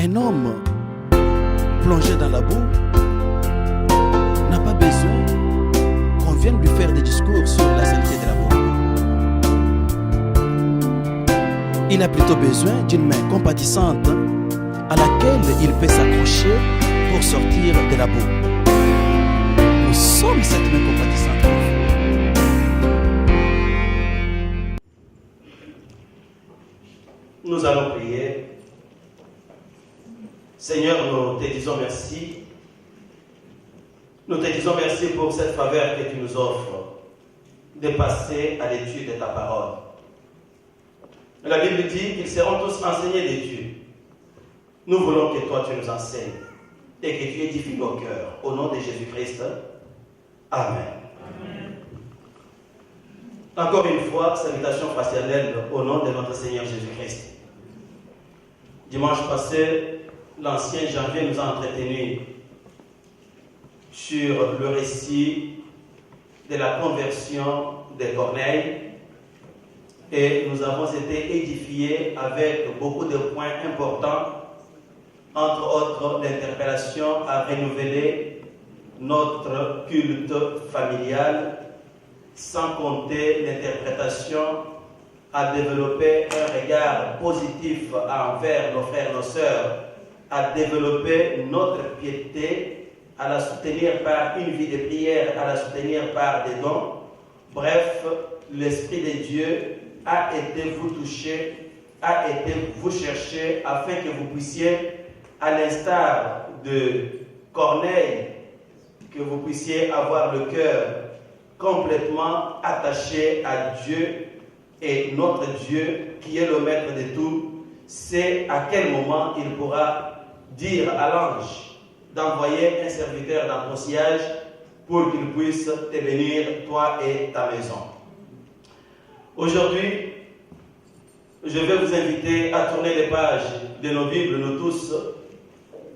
Un homme plongé dans la boue n'a pas besoin qu'on vienne lui faire des discours sur la saleté de la boue. Il a plutôt besoin d'une main compatissante à laquelle il peut s'accrocher pour sortir de la boue. Nous sommes cette main compatissante. Nous allons prier. Seigneur, nous te disons merci. Nous te disons merci pour cette faveur que tu nous offres de passer à l'étude de ta parole. La Bible dit qu'ils seront tous enseignés de Dieu. Nous voulons que toi tu nous enseignes et que tu édifies nos cœurs. Au nom de Jésus-Christ. Amen. Amen. Encore une fois, salutation fraternelle au nom de notre Seigneur Jésus-Christ. Dimanche passé, l'ancien Janvier nous a entretenus sur le récit de la conversion de Corneille et nous avons été édifiés avec beaucoup de points importants, entre autres l'interpellation à renouveler notre culte familial, sans compter l'interprétation à développer un regard positif envers nos frères et nos sœurs, à développer notre piété, à la soutenir par une vie de prière, à la soutenir par des dons. Bref, l'Esprit de Dieu a été vous toucher, a été vous chercher afin que vous puissiez, à l'instar de Corneille, que vous puissiez avoir le cœur complètement attaché à Dieu. Et notre Dieu, qui est le maître de tout, sait à quel moment il pourra dire à l'ange d'envoyer un serviteur dans ton sillage pour qu'il puisse te bénir, toi et ta maison. Aujourd'hui, je vais vous inviter à tourner les pages de nos Bibles, nous tous,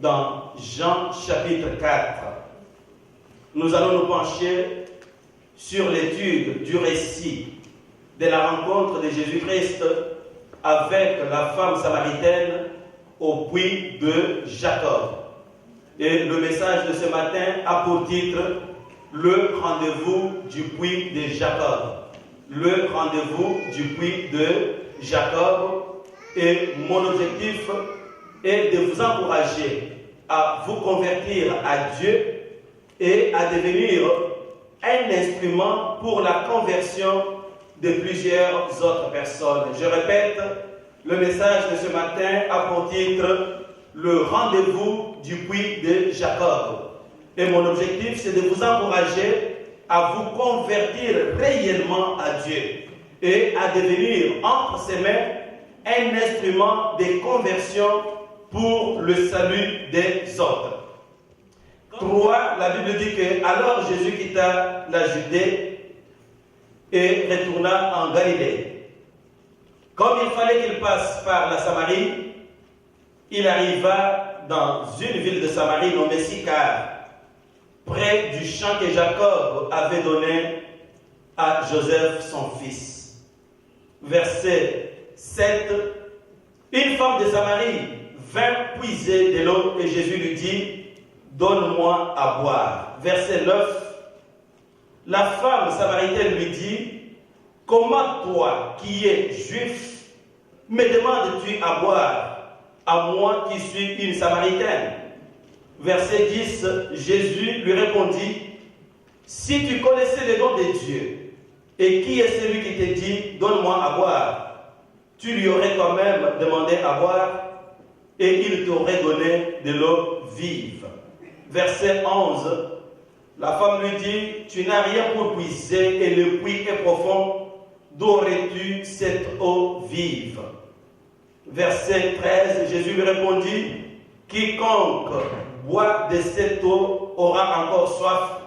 dans Jean chapitre 4. Nous allons nous pencher sur l'étude du récit de la rencontre de Jésus-Christ avec la femme samaritaine au puits de Jacob. Et le message de ce matin a pour titre « Le rendez-vous du puits de Jacob ». Le rendez-vous du puits de Jacob. Et mon objectif est de vous encourager à vous convertir à Dieu et à devenir un instrument pour la conversion de plusieurs autres personnes. Je répète, le message de ce matin a pour titre « Le rendez-vous du puits de Jacob ». Et mon objectif, c'est de vous encourager à vous convertir réellement à Dieu et à devenir entre ses mains un instrument de conversion pour le salut des autres. 3, la Bible dit que alors Jésus quitta la Judée et retourna en Galilée. Comme il fallait qu'il passe par la Samarie, il arriva dans une ville de Samarie nommée Sychar, près du champ que Jacob avait donné à Joseph son fils. Verset 7. Une femme de Samarie vint puiser de l'eau et Jésus lui dit « Donne-moi à boire ». Verset 9. La femme samaritaine lui dit « Comment toi, qui es juif, me demandes-tu à boire, à moi qui suis une samaritaine ?» Verset 10, Jésus lui répondit « Si tu connaissais les dons de Dieu, et qui est celui qui te dit « Donne-moi à boire », tu lui aurais quand même demandé à boire, et il t'aurait donné de l'eau vive. » Verset 11, la femme lui dit « Tu n'as rien pour puiser, et le puits est profond. D'où aurais-tu cette eau vive ?» Verset 13, Jésus lui répondit « Quiconque boit de cette eau aura encore soif,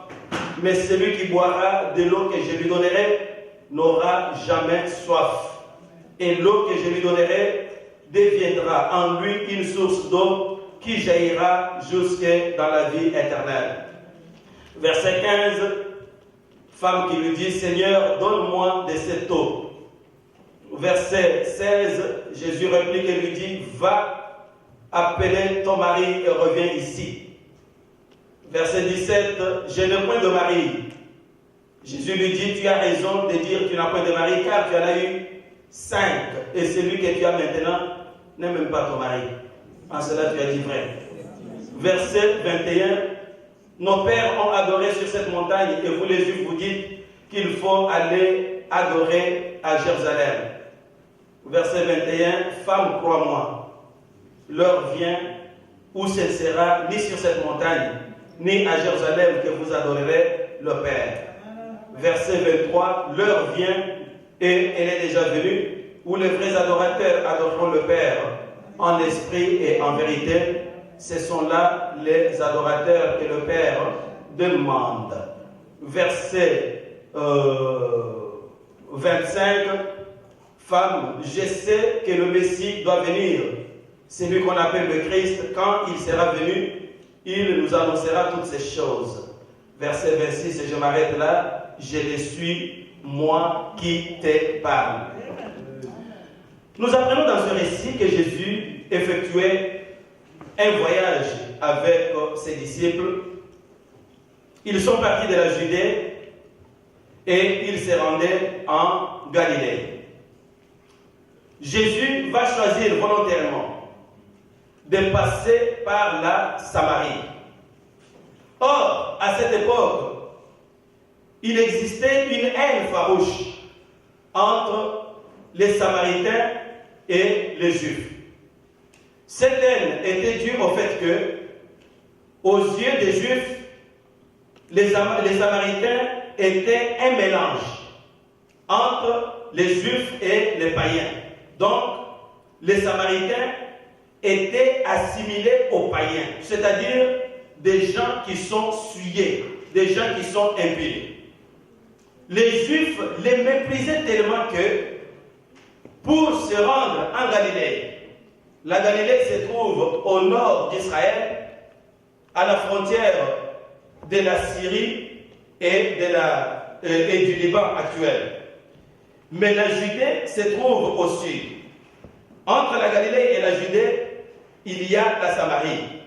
mais celui qui boira de l'eau que je lui donnerai n'aura jamais soif. Et l'eau que je lui donnerai deviendra en lui une source d'eau qui jaillira jusque dans la vie éternelle. » Verset 15, femme qui lui dit « Seigneur, donne-moi de cette eau. » Verset 16, Jésus réplique et lui dit « Va appelez ton mari et reviens ici. Verset 17, je n'ai point de mari. Jésus lui dit, tu as raison de dire que tu n'as point de mari, car tu en as eu 5. Et celui que tu as maintenant n'est même pas ton mari. En cela, tu as dit vrai. Verset 21, nos pères ont adoré sur cette montagne, et vous les Juifs vous dites qu'il faut aller adorer à Jérusalem. Verset 21, femme, crois-moi, l'heure vient où ce ne sera ni sur cette montagne, ni à Jérusalem que vous adorerez le Père. Verset 23, l'heure vient et elle est déjà venue, où les vrais adorateurs adoreront le Père en esprit et en vérité. Ce sont là les adorateurs que le Père demande. Verset 25, femme, je sais que le Messie doit venir. C'est lui qu'on appelle le Christ. Quand il sera venu, il nous annoncera toutes ces choses. Verset 26, et je m'arrête là. Je le suis, moi qui te parle. Nous apprenons dans ce récit que Jésus effectuait un voyage avec ses disciples. Ils sont partis de la Judée et ils se rendaient en Galilée. Jésus va choisir volontairement de passer par la Samarie. Or, à cette époque, il existait une haine farouche entre les Samaritains et les Juifs. Cette haine était due au fait que, aux yeux des Juifs, les Samaritains étaient un mélange entre les Juifs et les païens. Donc, les Samaritains étaient assimilés aux païens, c'est-à-dire des gens qui sont souillés, des gens qui sont impies. Les Juifs les méprisaient tellement que, pour se rendre en Galilée, la Galilée se trouve au nord d'Israël, à la frontière de la Syrie et du Liban actuel. Mais la Judée se trouve au sud. Entre la Galilée et la Judée, il y a la Samarie.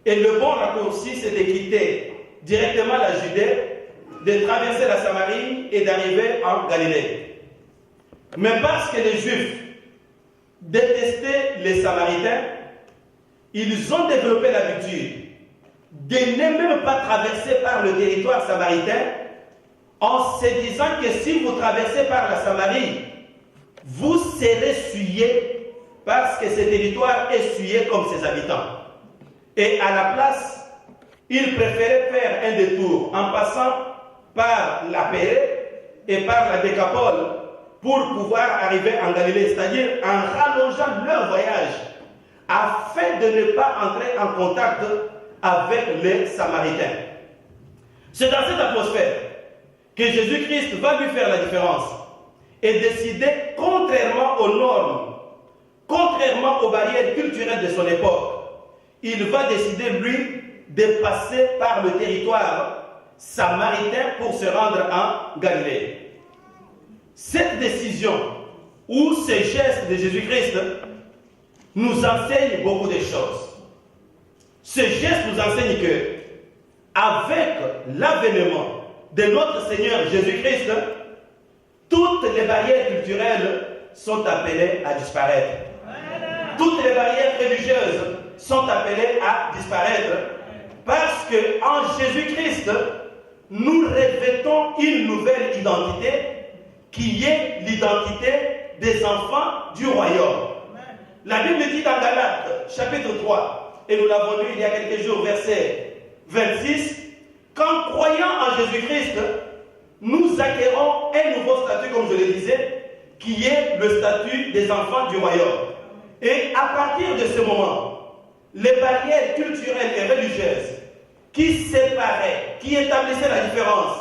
Et le bon raccourci, c'est de quitter directement la Judée, de traverser la Samarie et d'arriver en Galilée. Mais parce que les Juifs détestaient les Samaritains, ils ont développé l'habitude de ne même pas traverser par le territoire samaritain, en se disant que si vous traversez par la Samarie, vous serez souillés parce que ce territoire est souillé comme ses habitants. Et à la place, ils préféraient faire un détour en passant par la Pérée et par la Décapole pour pouvoir arriver en Galilée, c'est-à-dire en rallongeant leur voyage afin de ne pas entrer en contact avec les Samaritains. C'est dans cette atmosphère que Jésus-Christ va lui faire la différence et décider, contrairement aux normes, contrairement aux barrières culturelles de son époque, il va décider, lui, de passer par le territoire samaritain pour se rendre en Galilée. Cette décision ou ces gestes de Jésus-Christ nous enseignent beaucoup de choses. Ce geste nous enseigne que, avec l'avènement de notre Seigneur Jésus-Christ, toutes les barrières culturelles sont appelées à disparaître. Toutes les barrières religieuses sont appelées à disparaître parce qu'en Jésus-Christ, nous revêtons une nouvelle identité qui est l'identité des enfants du royaume. La Bible dit dans Galates, chapitre 3, et nous l'avons lu il y a quelques jours, verset 26, qu'en croyant en Jésus-Christ, nous acquérons un nouveau statut, comme je le disais, qui est le statut des enfants du royaume. Et à partir de ce moment, les barrières culturelles et religieuses qui séparaient, qui établissaient la différence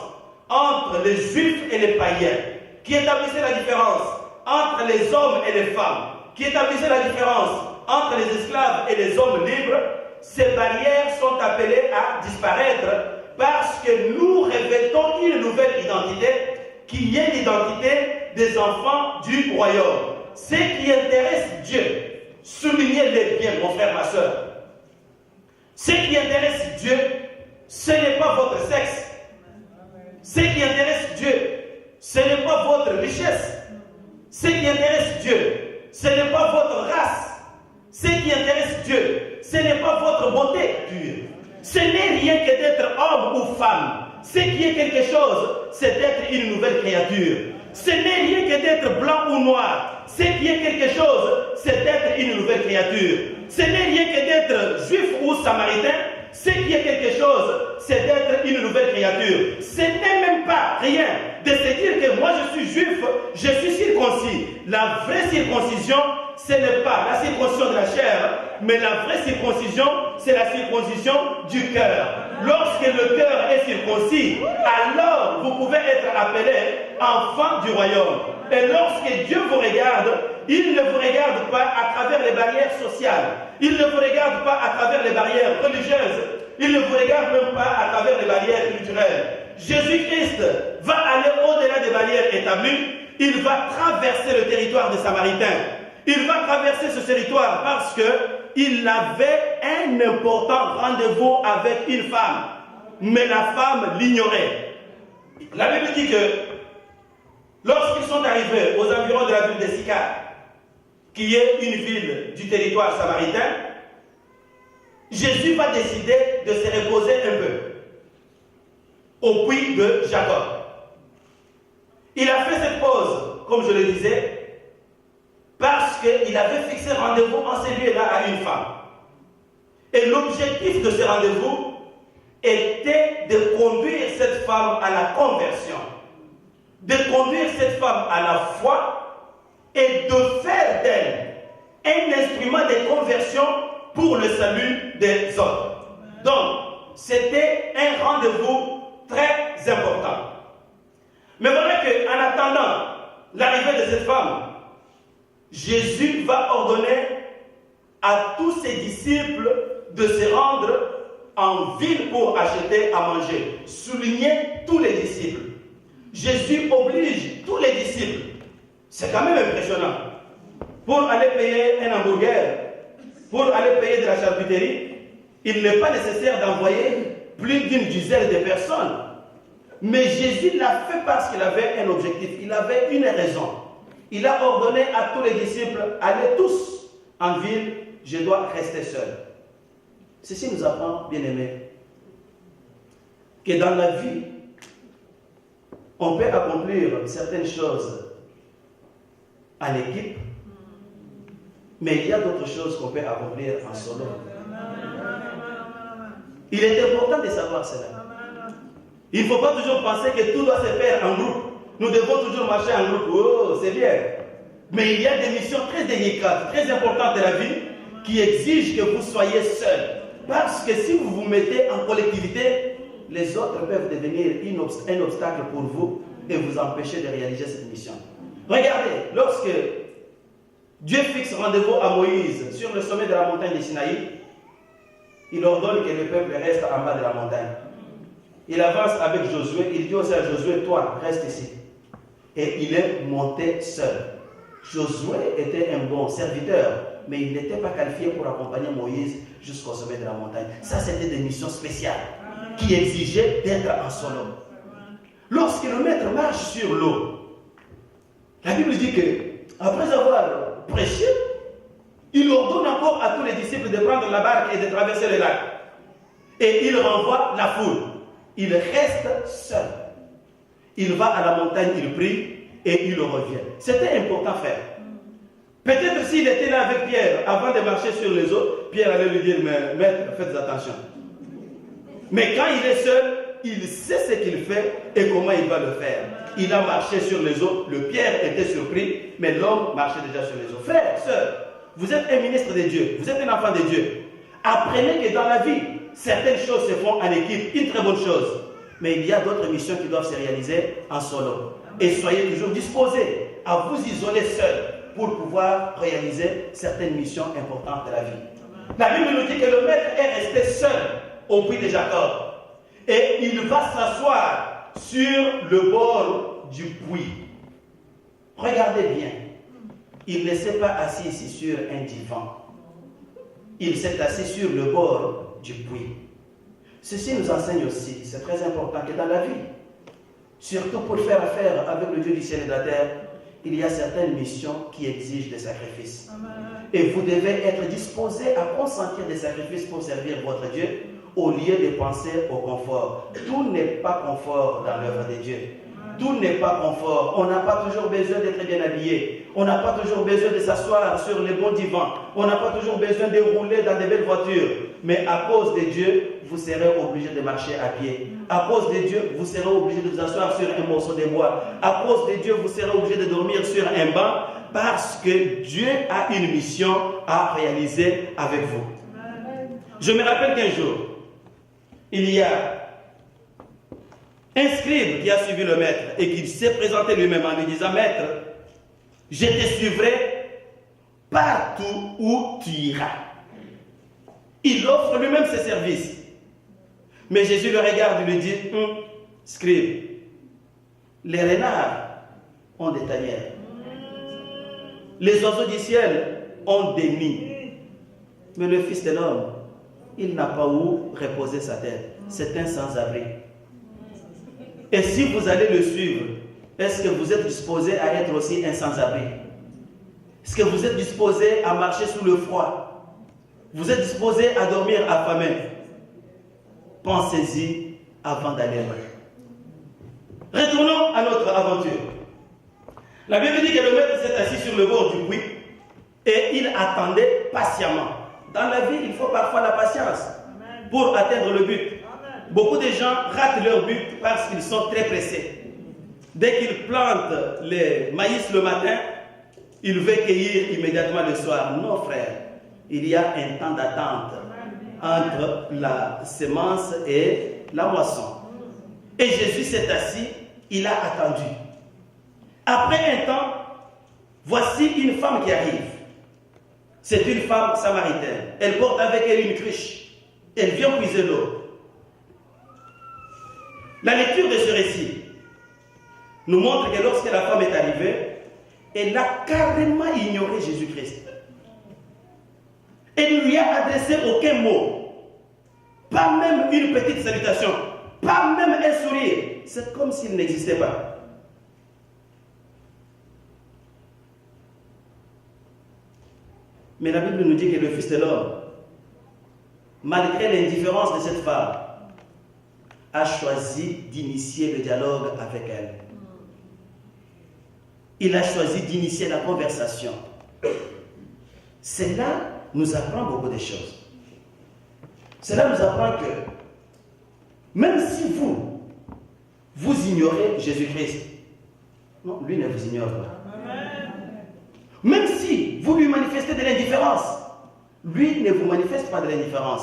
entre les juifs et les païens, qui établissaient la différence entre les hommes et les femmes, qui établissaient la différence entre les esclaves et les hommes libres, ces barrières sont appelées à disparaître parce que nous revêtons une nouvelle identité qui est l'identité des enfants du royaume. Ce qui intéresse Dieu, Soulignez-les bien, mon frère, ma soeur. Ce qui intéresse Dieu, ce n'est pas votre sexe. Ce qui intéresse Dieu, ce n'est pas votre richesse. Ce qui intéresse Dieu, ce n'est pas votre race. Ce qui intéresse Dieu, ce n'est pas votre beauté pure. Ce n'est rien que d'être homme ou femme. Ce qui est quelque chose, c'est d'être une nouvelle créature. Ce n'est rien que d'être blanc ou noir. Ce qui est quelque chose, c'est d'être une nouvelle créature. Ce n'est rien que d'être juif ou samaritain. Ce qui est quelque chose, c'est d'être une nouvelle créature. Ce n'est même pas rien de se dire que moi je suis juif, je suis circoncis. La vraie circoncision, ce n'est pas la circoncision de la chair, mais la vraie circoncision, c'est la circoncision du cœur. Lorsque le cœur est circoncis, alors vous pouvez être appelé enfant du royaume. Et lorsque Dieu vous regarde, il ne vous regarde pas à travers les barrières sociales. Il ne vous regarde pas à travers les barrières religieuses. Il ne vous regarde même pas à travers les barrières culturelles. Jésus-Christ va aller au-delà des barrières établies. Il va traverser le territoire des Samaritains. Il va traverser ce territoire parce qu'il avait un important rendez-vous avec une femme. Mais la femme l'ignorait. La Bible dit que lorsqu'ils sont arrivés aux environs de la ville de Sychar, qui est une ville du territoire samaritain, Jésus va décider de se reposer un peu au puits de Jacob. Il a fait cette pause, comme je le disais, parce qu'il avait fixé rendez-vous en ce lieu-là à une femme. Et l'objectif de ce rendez-vous était de conduire cette femme à la conversion, de conduire cette femme à la foi et de faire d'elle un instrument de conversion pour le salut des autres. Donc, c'était un rendez-vous très important. Mais voilà qu'en attendant l'arrivée de cette femme, Jésus va ordonner à tous ses disciples de se rendre en ville pour acheter à manger. Soulignez tous les disciples. Jésus oblige tous les disciples. C'est quand même impressionnant. Pour aller payer un hamburger, pour aller payer de la charcuterie, il n'est pas nécessaire d'envoyer plus d'une dizaine de personnes. Mais Jésus l'a fait parce qu'il avait un objectif, il avait une raison. Il a ordonné à tous les disciples, allez tous en ville, je dois rester seul. Ceci nous apprend, bien aimé, que dans la vie, on peut accomplir certaines choses en équipe, mais il y a d'autres choses qu'on peut accomplir en solo. Il est important de savoir cela. Il ne faut pas toujours penser que tout doit se faire en groupe. Nous devons toujours marcher en groupe. Oh, c'est bien. Mais il y a des missions très délicates, très importantes de la vie qui exigent que vous soyez seul. Parce que si vous vous mettez en collectivité, les autres peuvent devenir un obstacle pour vous et vous empêcher de réaliser cette mission. Regardez, lorsque Dieu fixe rendez-vous à Moïse sur le sommet de la montagne de Sinaï, il ordonne que le peuple reste en bas de la montagne. Il avance avec Josué, il dit aussi à Josué, toi, reste ici. Et il est monté seul. Josué était un bon serviteur, mais il n'était pas qualifié pour accompagner Moïse jusqu'au sommet de la montagne. Ça, c'était des missions spéciales qui exigeaient d'être en solo. Lorsque le maître marche sur l'eau, la Bible dit que après avoir prêché, il ordonne encore à tous les disciples de prendre la barque et de traverser le lac. Et il renvoie la foule. Il reste seul. Il va à la montagne, il prie et il revient. C'était important faire. Peut-être s'il était là avec Pierre, avant de marcher sur les eaux, Pierre allait lui dire, mais maître, faites attention. Mais quand il est seul, il sait ce qu'il fait et comment il va le faire. Il a marché sur les eaux, le Pierre était surpris, mais l'homme marchait déjà sur les eaux. Frère, sœur, vous êtes un ministre de Dieu, vous êtes un enfant de Dieu. Apprenez que dans la vie, certaines choses se font en équipe, une très bonne chose. Mais il y a d'autres missions qui doivent se réaliser en solo. Et soyez toujours disposés à vous isoler seul pour pouvoir réaliser certaines missions importantes de la vie. La Bible nous dit que le maître est resté seul au puits de Jacob. Et il va s'asseoir sur le bord du puits. Regardez bien. il ne s'est pas assis ici sur un divan. Il s'est assis sur le bord du puits. Ceci nous enseigne aussi, c'est très important, que dans la vie, surtout pour faire affaire avec le Dieu du ciel et de la terre, il y a certaines missions qui exigent des sacrifices. Et vous devez être disposé à consentir des sacrifices pour servir votre Dieu au lieu de penser au confort. Tout n'est pas confort dans l'œuvre de Dieu. Tout n'est pas confort. On n'a pas toujours besoin d'être bien habillé. On n'a pas toujours besoin de s'asseoir sur les bons divans. On n'a pas toujours besoin de rouler dans de belles voitures. Mais à cause de Dieu, vous serez obligé de marcher à pied. À cause de Dieu, vous serez obligé de vous asseoir sur un morceau de bois. À cause de Dieu, vous serez obligé de dormir sur un banc parce que Dieu a une mission à réaliser avec vous. Je me rappelle qu'un jour, il y a un scribe qui a suivi le maître et qui s'est présenté lui-même en lui disant: Maître, je te suivrai partout où tu iras. Il offre lui-même ses services. Mais Jésus le regarde et lui dit: Scribe, les renards ont des tanières. Les oiseaux du ciel ont des nids. Mais le Fils de l'homme, il n'a pas où reposer sa tête. C'est un sans-abri. Et si vous allez le suivre, est-ce que vous êtes disposé à être aussi un sans-abri? Est-ce que vous êtes disposé à marcher sous le froid? Vous êtes disposé à dormir affamé? Pensez-y avant d'aller loin. Retournons à notre aventure. La Bible dit que le maître s'est assis sur le bord du puits et il attendait patiemment. Dans la vie, il faut parfois la patience pour atteindre le but. Beaucoup de gens ratent leur but parce qu'ils sont très pressés. Dès qu'ils plantent les maïs le matin, ils veulent cueillir immédiatement le soir. Non, frère, il y a un temps d'attente entre la semence et la moisson. Et Jésus s'est assis, il a attendu. Après un temps, voici une femme qui arrive. C'est une femme samaritaine. Elle porte avec elle une cruche. Elle vient puiser l'eau. La lecture de ce récit nous montre que lorsque la femme est arrivée, elle a carrément ignoré Jésus-Christ. Elle ne lui a adressé aucun mot. Pas même une petite salutation. Pas même un sourire. C'est comme s'il n'existait pas. Mais la Bible nous dit que le Fils de l'homme, malgré l'indifférence de cette femme, a choisi d'initier le dialogue avec elle. Il a choisi d'initier la conversation. Cela nous apprend beaucoup de choses. Cela nous apprend que même si vous ignorez Jésus-Christ, non, lui ne vous ignore pas. Même si vous lui manifestez de l'indifférence, lui ne vous manifeste pas de l'indifférence.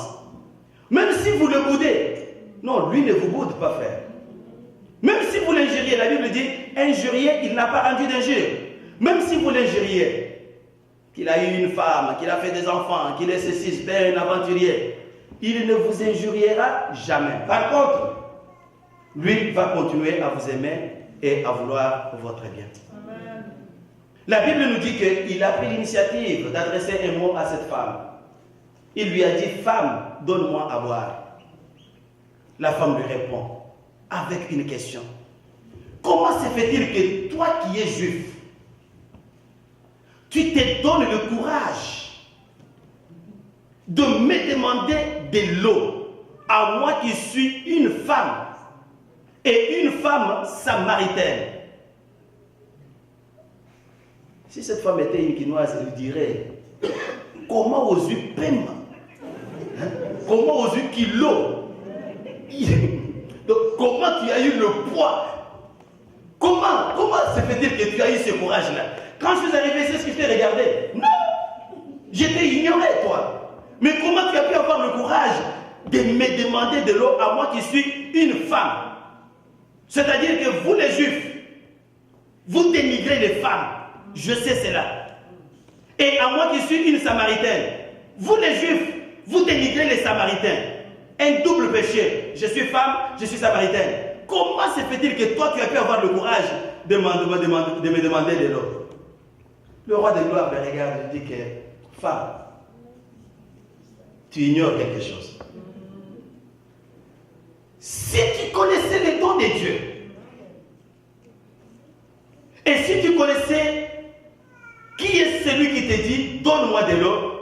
Même si vous le boudez, non, lui ne vous boude pas, frère. Même si vous l'injuriez, la Bible dit, injurier, il n'a pas rendu d'injure. Même si vous l'injuriez, qu'il a eu une femme, qu'il a fait des enfants, qu'il est ceci, c'est un aventurier, il ne vous injuriera jamais. Par contre, lui va continuer à vous aimer et à vouloir votre bien. Amen. La Bible nous dit qu'il a pris l'initiative d'adresser un mot à cette femme. Il lui a dit: femme, donne-moi à boire. La femme lui répond avec une question. Comment se fait-il que toi qui es juif, tu te donnes le courage de me demander de l'eau, à moi qui suis une femme, et une femme samaritaine? Si cette femme était une quinoise, elle dirait: comment oses-tu paiement? Comment oses-tu kilo? Donc, comment tu as eu le poids? Comment se fait-il que tu as eu ce courage-là? Quand je suis arrivé, c'est ce que je t'ai regardé. Non! J'étais ignoré, toi. Mais comment tu as pu avoir le courage de me demander de l'eau à moi qui suis une femme? C'est-à-dire que vous, les Juifs, vous dénigrez les femmes. Je sais cela. Et à moi qui suis une Samaritaine, vous, les Juifs, vous dénigrez les Samaritains. Un double péché. Je suis femme, je suis Samaritaine. Comment se fait-il que toi, tu as pu avoir le courage de me demander de l'eau? Le roi de gloire me regarde et dit que, femme, tu ignores quelque chose. Si tu connaissais les dons de Dieu, et si tu connaissais qui est celui qui te dit, donne-moi de l'eau,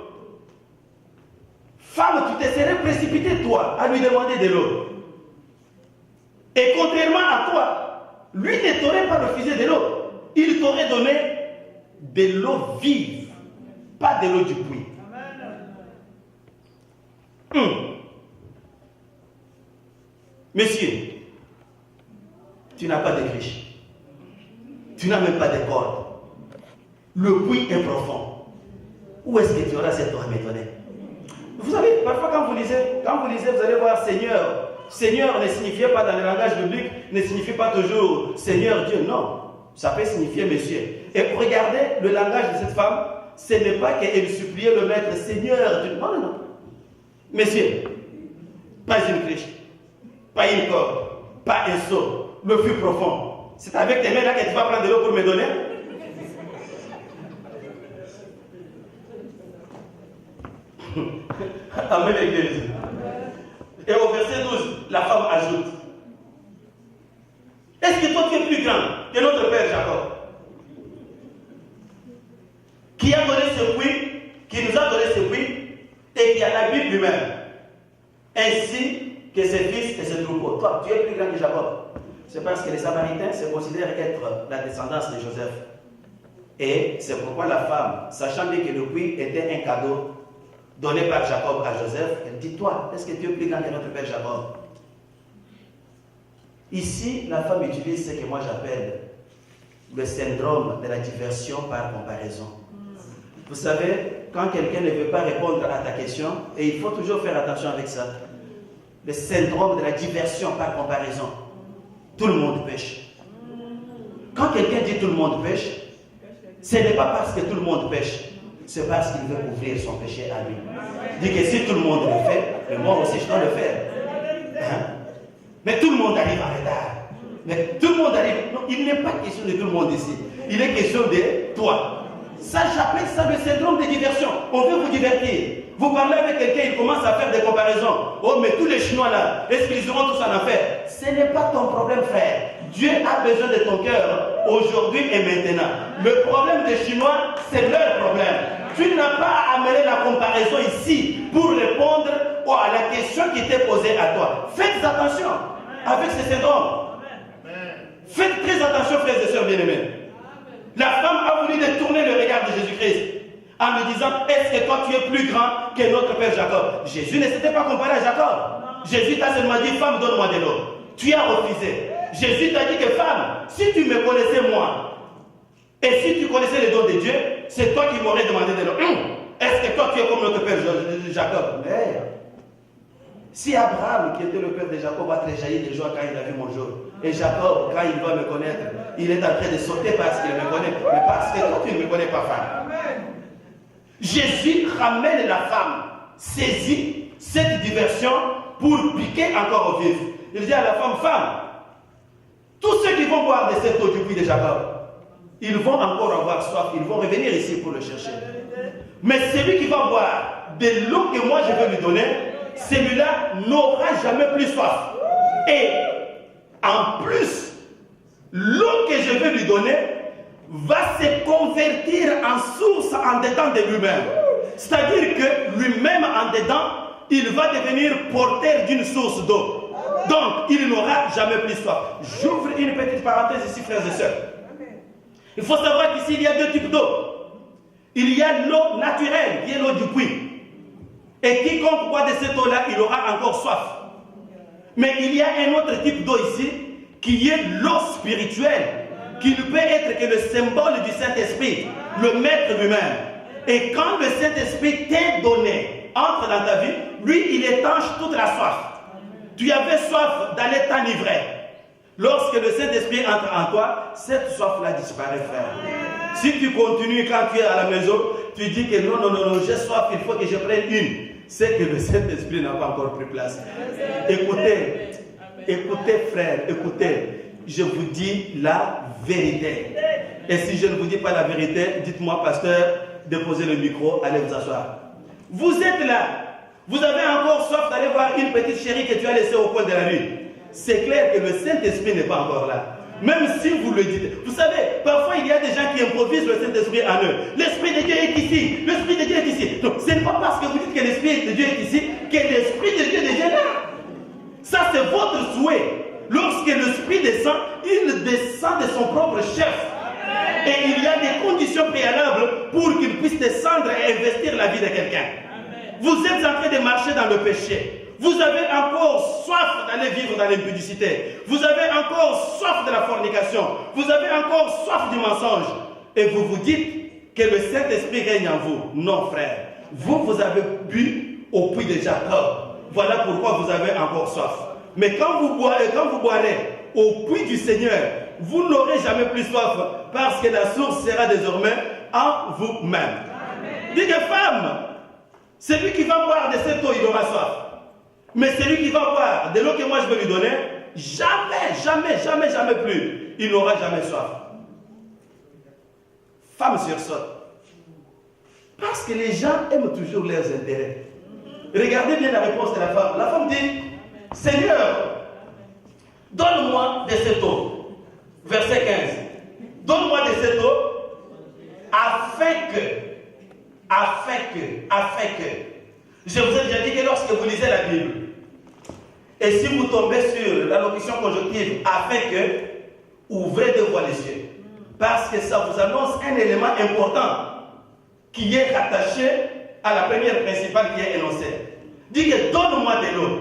femme, tu te serais précipité, toi, à lui demander de l'eau. Et contrairement à toi, lui ne t'aurait pas refusé de l'eau. Il t'aurait donné de l'eau vive, pas de l'eau du puits. Monsieur, tu n'as pas de riche. Tu n'as même pas de corde. Le puits est profond. Où est-ce que tu auras cette eau à m'étonner? Vous savez, parfois quand vous lisez, vous allez voir Seigneur. Seigneur ne signifiait pas dans le langage biblique, ne signifie pas toujours Seigneur Dieu. Non, ça peut signifier Monsieur. Et regardez le langage de cette femme, ce n'est pas qu'elle suppliait le maître Seigneur Dieu. Non, non, non. Monsieur, pas une criche, pas une corde, pas un seau, le puits profond. C'est avec tes mains là que tu vas prendre de l'eau pour me donner. Amen, l'église. Et au verset 12, la femme ajoute: est-ce que toi tu es plus grand que notre père Jacob, qui a donné ce puits, qui nous a donné ce puits, et qui en habite lui-même, ainsi que ses fils et ses troupeaux? Toi, tu es plus grand que Jacob. C'est parce que les Samaritains se considèrent être la descendance de Joseph. Et c'est pourquoi la femme, sachant bien que le puits était un cadeau donné par Jacob à Joseph, elle dit: toi, est-ce que tu es plus grand que notre père Jacob? Ici, la femme utilise ce que moi j'appelle le syndrome de la diversion par comparaison. Vous savez, quand quelqu'un ne veut pas répondre à ta question, et il faut toujours faire attention avec ça, le syndrome de la diversion par comparaison. Tout le monde pêche. Quand quelqu'un dit tout le monde pêche, ce n'est pas parce que tout le monde pêche, c'est parce qu'il veut couvrir son péché à lui. Il dit que si tout le monde le fait, moi aussi je dois le faire. Hein? Mais tout le monde arrive en retard. Mais tout le monde arrive. Non, il n'est pas question de tout le monde ici. Il est question de toi. Ça, j'appelle ça le syndrome de diversion. On veut vous divertir. Vous parlez avec quelqu'un, il commence à faire des comparaisons. Oh, mais tous les Chinois là, est-ce qu'ils auront tous en affaire? Ce n'est pas ton problème, frère. Dieu a besoin de ton cœur aujourd'hui et maintenant. Le problème des Chinois, c'est leur problème. Tu n'as pas à amener la comparaison ici pour répondre à la question qui t'est posée à toi. Faites attention avec ce syndrome. Faites très attention, frères et sœurs bien-aimés. La femme a voulu détourner le regard de Jésus-Christ en lui disant: est-ce que toi tu es plus grand que notre père Jacob? Jésus ne s'était pas comparé à Jacob. Jésus t'a seulement dit: femme, donne-moi de l'eau. Tu as refusé. Jésus t'a dit que femme, si tu me connaissais moi, et si tu connaissais les dons de Dieu, c'est toi qui m'aurais demandé de l'eau. Est-ce que toi tu es comme notre père Jacob? Mais si Abraham, qui était le père de Jacob, a tréjailli de joie quand il a vu mon jour, et Jacob, quand il va me connaître, il est en train de sauter parce qu'il me connaît, mais parce que toi tu ne me connais pas, femme. Jésus ramène la femme, saisit cette diversion pour piquer encore au vif. Il dit à la femme: femme, tous ceux qui vont boire de cette eau du puits de Jacob, ils vont encore avoir soif, ils vont revenir ici pour le chercher. Mais celui qui va boire de l'eau que moi je vais lui donner, celui-là n'aura jamais plus soif. Et en plus, l'eau que je vais lui donner va se convertir en source en dedans de lui-même. C'est-à-dire que lui-même en dedans, il va devenir porteur d'une source d'eau. Donc, il n'aura jamais plus soif. J'ouvre une petite parenthèse ici, frères et sœurs. Il faut savoir qu'ici, il y a deux types d'eau. Il y a l'eau naturelle, qui est l'eau du puits. Et quiconque boit de cette eau-là, il aura encore soif. Mais il y a un autre type d'eau ici, qui est l'eau spirituelle, qui ne peut être que le symbole du Saint-Esprit, le Maître lui-même. Et quand le Saint-Esprit t'est donné, entre dans ta vie, lui, il étanche toute la soif. Tu avais soif d'aller t'enivrer. Lorsque le Saint-Esprit entre en toi, cette soif-là disparaît, frère. Si tu continues quand tu es à la maison, tu dis que non, j'ai soif, il faut que je prenne une. C'est que le Saint-Esprit n'a pas encore pris place. Écoutez, frère, écoutez. Je vous dis la vérité. Et si je ne vous dis pas la vérité, dites-moi, pasteur, déposez le micro, allez vous asseoir. Vous êtes là, vous avez encore soif d'aller voir une petite chérie que tu as laissée au coin de la rue. C'est clair que le Saint-Esprit n'est pas encore là. Même si vous le dites. Vous savez, parfois il y a des gens qui improvisent le Saint-Esprit en eux. L'Esprit de Dieu est ici. L'Esprit de Dieu est ici. Donc, ce n'est pas parce que vous dites que l'Esprit de Dieu est ici que l'Esprit de Dieu est déjà là. Ça, c'est votre souhait. Lorsque l'Esprit descend, il descend de son propre chef. Et il y a des conditions préalables pour qu'il puisse descendre et investir la vie de quelqu'un. Vous êtes en train de marcher dans le péché. Vous avez encore soif d'aller vivre dans l'impudicité. Vous avez encore soif de la fornication. Vous avez encore soif du mensonge. Et vous vous dites que le Saint-Esprit règne en vous. Non, frère. Vous avez bu au puits de Jacob. Voilà pourquoi vous avez encore soif. Mais quand vous boirez au puits du Seigneur, vous n'aurez jamais plus soif parce que la source sera désormais en vous-même. Dites femme, celui qui va boire de cette eau, il aura soif. Mais celui qui va boire de l'eau que moi je vais lui donner, jamais plus, il n'aura jamais soif. Femme sursaute. Parce que les gens aiment toujours leurs intérêts. Regardez bien la réponse de la femme. La femme dit, Seigneur, donne-moi de cette eau. Verset 15. Donne-moi de cette eau afin que. Je vous ai déjà dit que lorsque vous lisez la Bible, et si vous tombez sur la locution conjonctive, afin que, ouvrez de fois les yeux. Parce que ça vous annonce un élément important qui est rattaché à la première principale qui est énoncée. Dit que donne-moi de l'eau.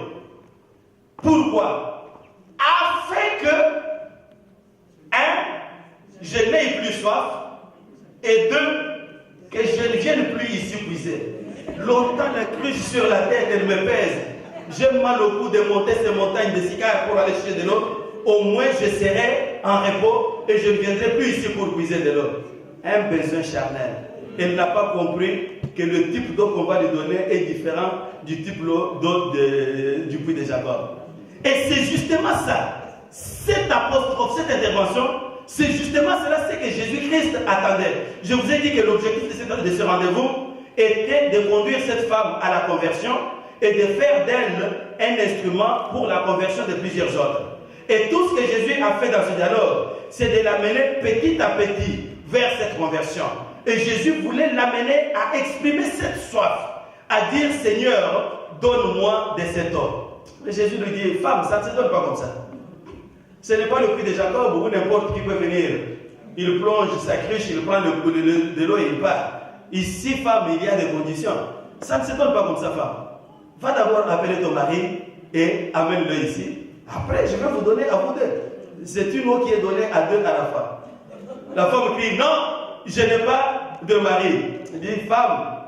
Pourquoi? Afin que, je n'aie plus soif, et deux, que je ne vienne plus ici puiser. Longtemps la cruche sur la tête, elle me pèse. J'ai mal au cou de monter ces montagnes de Sicar pour aller chercher de l'eau. Au moins je serai en repos et je ne viendrai plus ici pour puiser de l'eau. Un besoin charnel. Elle n'a pas compris que le type d'eau qu'on va lui donner est différent du type d'eau du puits de Jacob. Et c'est justement ça, cette apostrophe, cette intervention, c'est justement cela que Jésus-Christ attendait. Je vous ai dit que l'objectif de ce rendez-vous était de conduire cette femme à la conversion et de faire d'elle un instrument pour la conversion de plusieurs autres. Et tout ce que Jésus a fait dans ce dialogue, c'est de l'amener petit à petit vers cette conversion. Et Jésus voulait l'amener à exprimer cette soif, à dire Seigneur, donne-moi de cette eau. Mais Jésus lui dit, femme, ça ne se donne pas comme ça. Ce n'est pas le puits de Jacob où n'importe qui peut venir. Il plonge sa cruche, il prend de l'eau et il part. Ici, femme, il y a des conditions. Ça ne se donne pas comme ça, femme. Va d'abord appeler ton mari et amène-le ici. Après, je vais vous donner à vous deux. C'est une eau qui est donnée à deux à la fois. La femme crie, non, je n'ai pas de mari. Il dit, femme,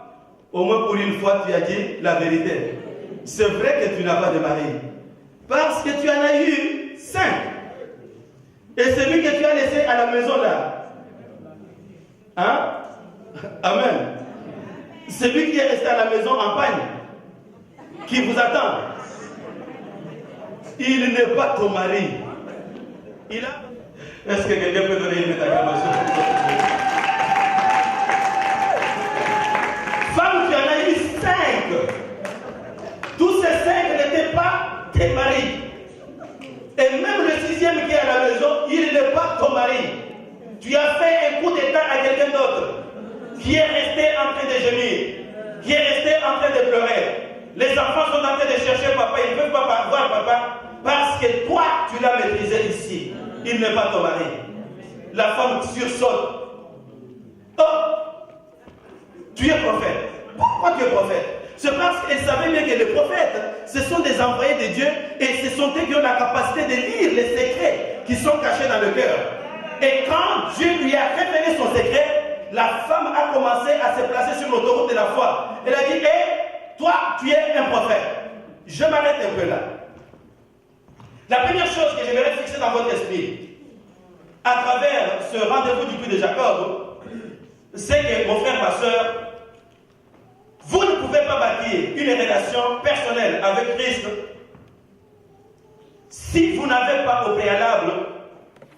au moins pour une fois, tu as dit la vérité. C'est vrai que tu n'as pas de mari. Parce que tu en as eu 5. Et celui que tu as laissé à la maison là. Hein? Amen. Celui qui est resté à la maison en pagne, qui vous attend, il n'est pas ton mari. Il a... Est-ce que quelqu'un peut donner une acclamation? Femme, tu en as eu 5. Tous ces 5 n'étaient pas tes maris. Et même le 6e qui est à la maison, il n'est pas ton mari. Tu as fait un coup d'état à quelqu'un d'autre qui est resté en train de gémir, qui est resté en train de pleurer. Les enfants sont en train de chercher papa, ils ne peuvent pas voir papa parce que toi, tu l'as maîtrisé ici. Il n'est pas ton mari. La femme sursaute. Oh, tu es prophète. Pourquoi tu es prophète? C'est parce qu'elle savait bien que les prophètes, ce sont des envoyés de Dieu et ce sont eux qui ont la capacité de lire les secrets qui sont cachés dans le cœur. Et quand Dieu lui a révélé son secret, la femme a commencé à se placer sur l'autoroute de la foi. Elle a dit, hé, toi, tu es un prophète. Je m'arrête un peu là. La première chose que j'aimerais fixer dans votre esprit, à travers ce rendez-vous du puits de Jacob, c'est que, mon frère, ma soeur, vous ne pouvez pas bâtir une relation personnelle avec Christ si vous n'avez pas au préalable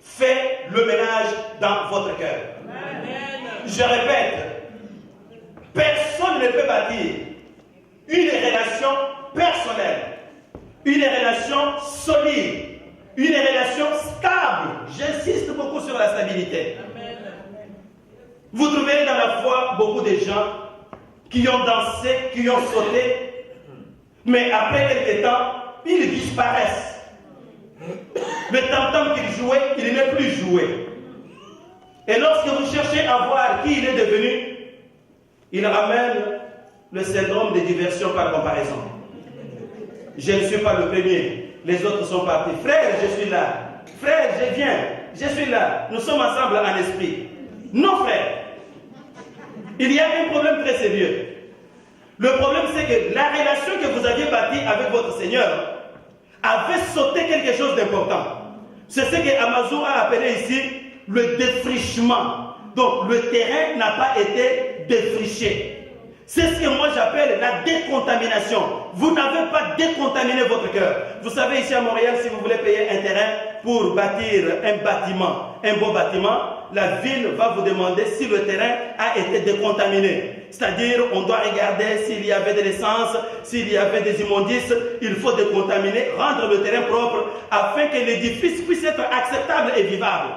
fait le ménage dans votre cœur. Je répète, personne ne peut bâtir une relation personnelle, une relation solide, une relation stable. J'insiste beaucoup sur la stabilité. Vous trouverez dans la foi beaucoup de gens qui ont dansé, qui ont sauté, mais après quelques temps, ils disparaissent. Le tam-tam qu'il jouait, il n'est plus joué. Et lorsque vous cherchez à voir qui il est devenu, il ramène le syndrome de diversion par comparaison. Je ne suis pas le premier, les autres sont partis. Frère, je suis là. Frère, je viens, je suis là. Nous sommes ensemble en esprit. Non, frère. Il y a un problème très sérieux. Le problème, c'est que la relation que vous aviez bâtie avec votre Seigneur avait sauté quelque chose d'important. C'est ce que Amazon a appelé ici le défrichement. Donc, le terrain n'a pas été défriché. C'est ce que moi j'appelle la décontamination. Vous n'avez pas décontaminé votre cœur. Vous savez, ici à Montréal, si vous voulez payer un terrain pour bâtir un bâtiment, un beau bâtiment, la ville va vous demander si le terrain a été décontaminé. C'est-à-dire, on doit regarder s'il y avait de l'essence, s'il y avait des immondices. Il faut décontaminer, rendre le terrain propre afin que l'édifice puisse être acceptable et vivable.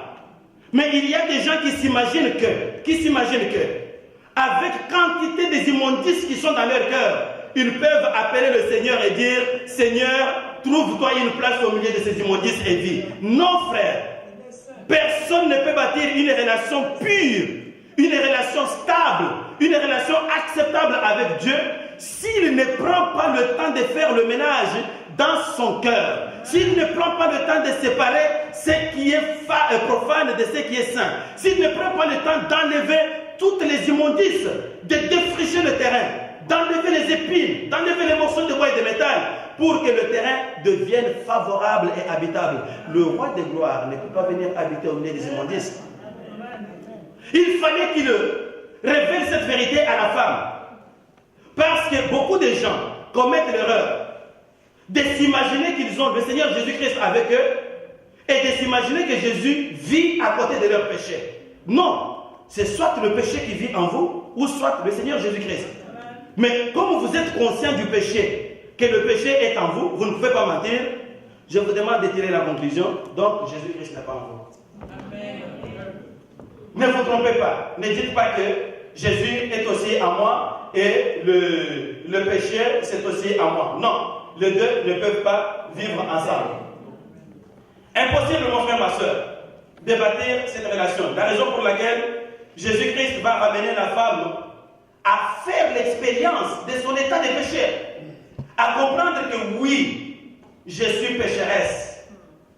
Mais il y a des gens qui s'imaginent que, avec quantité des immondices qui sont dans leur cœur, ils peuvent appeler le Seigneur et dire « Seigneur, trouve-toi une place au milieu de ces immondices et vis. » Non, frère. Personne ne peut bâtir une relation pure, une relation stable, une relation acceptable avec Dieu s'il ne prend pas le temps de faire le ménage dans son cœur. S'il ne prend pas le temps de séparer ce qui est profane de ce qui est saint. S'il ne prend pas le temps d'enlever toutes les immondices, de défricher le terrain, d'enlever les épines, d'enlever les morceaux de bois et de métal, pour que le terrain devienne favorable et habitable. Le roi de gloire ne peut pas venir habiter au milieu des immondices. Il fallait qu'il révèle cette vérité à la femme. Parce que beaucoup de gens commettent l'erreur de s'imaginer qu'ils ont le Seigneur Jésus-Christ avec eux et de s'imaginer que Jésus vit à côté de leurs péchés. Non. C'est soit le péché qui vit en vous, ou soit le Seigneur Jésus-Christ. Mais comme vous êtes conscient du péché, que le péché est en vous, vous ne pouvez pas mentir, je vous demande de tirer la conclusion, donc Jésus-Christ n'est pas en vous. Amen. Ne vous trompez pas, ne dites pas que Jésus est aussi en moi et le péché c'est aussi en moi. Non, les deux ne peuvent pas vivre ensemble. Impossible, mon frère, ma soeur, de bâtir cette relation. La raison pour laquelle Jésus-Christ va ramener la femme à faire l'expérience de son état de péché, à comprendre que oui, je suis pécheresse,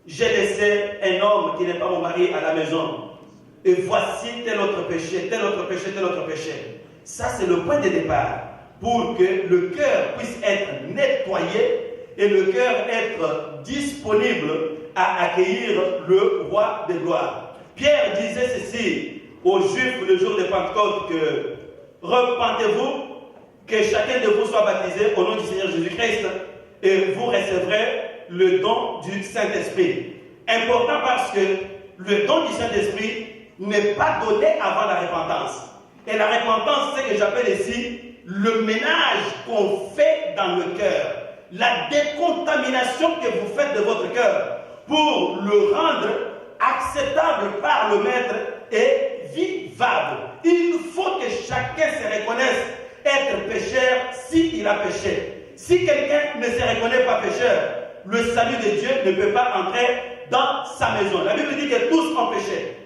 j'ai laissé un homme qui n'est pas mon mari à la maison, et voici tel autre péché, tel autre péché, tel autre péché. Ça, c'est le point de départ pour que le cœur puisse être nettoyé et le cœur être disponible à accueillir le roi de gloire. Pierre disait ceci aux Juifs le jour de Pentecôte que repentez-vous, que chacun de vous soit baptisé au nom du Seigneur Jésus-Christ et vous recevrez le don du Saint-Esprit. Important parce que le don du Saint-Esprit n'est pas donné avant la repentance. Et la repentance, c'est ce que j'appelle ici le ménage qu'on fait dans le cœur, la décontamination que vous faites de votre cœur pour le rendre acceptable par le Maître et vivable. Il faut que chacun se reconnaisse être pécheur s'il a péché. Si quelqu'un ne se reconnaît pas pécheur, le salut de Dieu ne peut pas entrer dans sa maison. La Bible dit que tous ont péché